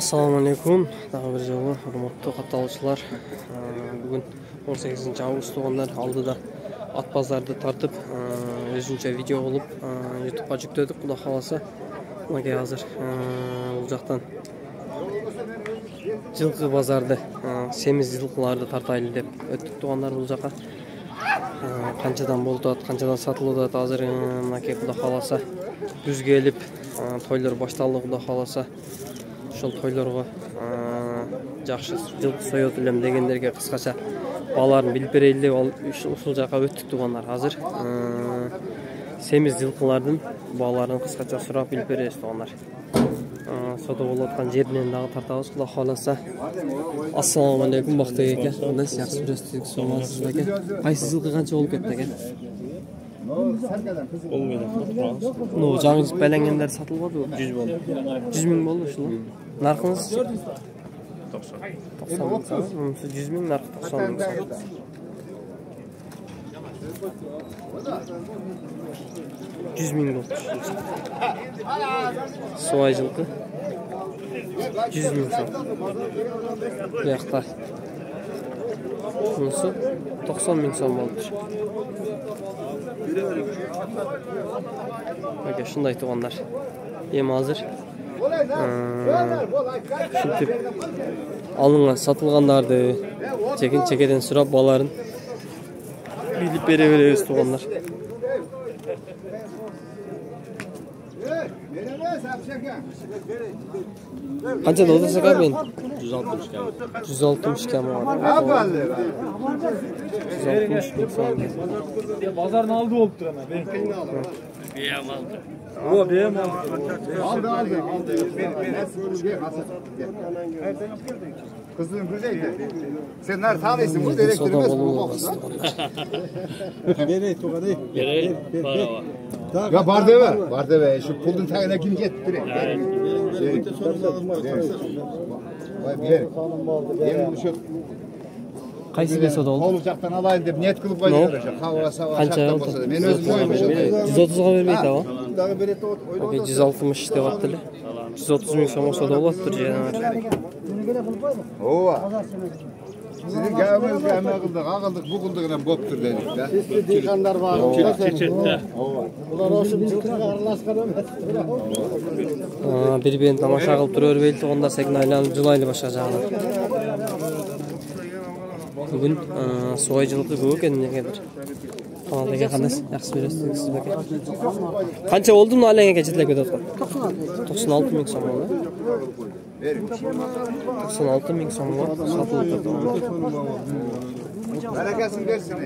Assalamu alaikum. Dagы bir жолу урматтуу катталуучулар. Бүгүн 18 август тугандар алдыда ат базарды тартып, өзүнчө видео кылып YouTube'га жүктөдүк. Кудай кааласа, мына азыр бул жактан жылкы базарды, семиз жылкыларды тартайлы деп өттүк тугандар бул жака. Канчадан болуп атат, канчадан сатылып атат азыр мынакей кудай кааласа күз келип, тойлор башталды кудай кааласа. Ошол тойлорго жакшы жылкы соёт элем дегендерге кыскача бааларын билип берели деп ушул жака өттүк тугандар. Азыр семиз жылкылардын бааларын кыскача сурап билип беребиз тугандар. Содо болуп аткан жеринен дагы тартабыз кудай кааласа. Ассаламу алейкум Бактыбек эке. Кандай жакшы жүрөсүз, саламатсызбы эке? Кайсы жылкы канча болуп кетти экен? Ну, жаңы беленгендер сатылбады. 100 болду. 100 миң болду ушул. Наркыңыз 90. 90 миң. 100 миң, наркы 90 миң. 100 миң болду. Суай жылкы 100 миң сом. Буякта мунусу 90 миң сом болду. Öyle şunday tuğanlar. Yem hazır. Şuntip alıngan satılganlardı. Çekeden sürap baların bilip berеберебиз tuğanlar. Kança da olursak abi ben? 160 km. 160 km var. 160 bin son. Pazarın aldı oluptur ama. Beyam aldı. O beyam aldı. Aldı. Kızın güzeldi. Sen nerede tanıyorsun bu direktörümüz bu. Gerek para var. Ya Bardeve. Şu puldun tayına kim getirdi? Vay bir. Yemin şu. Qaysı besoda oldu? Olacaktan alayım deyip niyet kılıp koyuyorlar. Hava sava şarttan bolsa da. Men özüm koymuşum. 130'a vermeydi ama. 160 деп аттылы. 130 миң сом болса да болот жанагы. Ооба. Sizin gelmeniz ağıldık bu kıldıkla boptur dedik de. Sesli dikanlar var. Çeçette. Ular olsun жылкыга аралашкан эмес. Бири-бирин тамаша кылып тура бербейли тугандар, секин айланып жылайлы башка жагынан. Бүгүн суай жылкы көп экен негедир. Каналдагы кандай жакшы бересиз беке? Канча болду мына алең эке жетилеп кетип аткан? 96 миң сом болду. 96 миң сомго сатылып жатат. Bereketsin versin.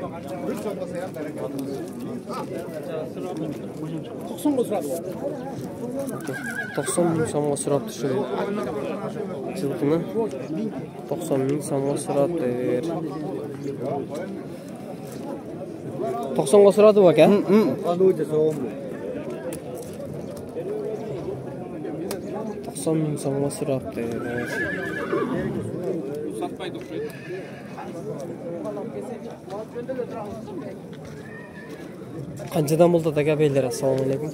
90 миң сомго сурап түшүр. Жылкыны 90 миң сомго сурап бер. 90го сурады бак, а? 90 миң сомго сурап бер. Сатпайды окшойт. Канчадан болду ага бейлер? Ассаламу алейкум.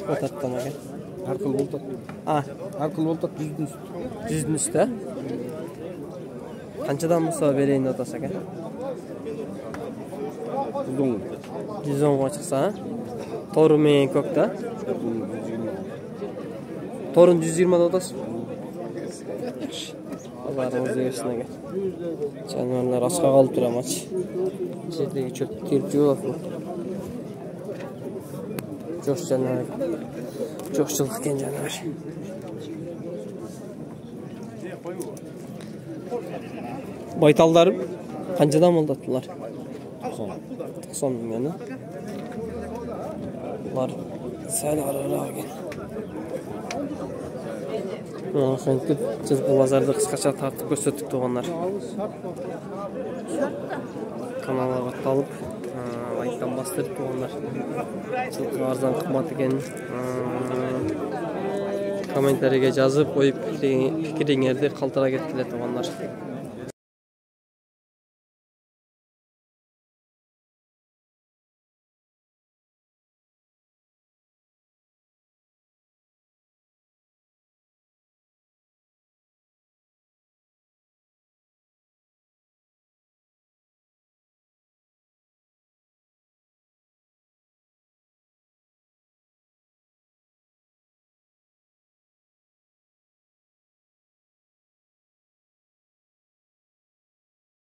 Отаттан ага. Аркыл болду. Аркыл болду 100 үстү. 100 үстү. Канчадан болсо берейин деп атасыз ага? 110го чыкса, тору менен көк да? Торун 120 деп атасыз. Базарыңыз берсин ага. Жануарлар ачка калып тура мач. Жердеги чөп теріп жууп. Жош жануар. Жош жылкы экен жануар. Байталдарым канчадан болду аттылар? 90 миң. Булар сәл арыраак экен. Ошентип жылкы базарды кыскача тартып көрсөттүк тугандар. Каналга катталып, лайктан бастырып тугандар. Жылкы арзан кымбат экенин комментарийге жазып коюп, пикириңерди калтыра кеткиле тугандар.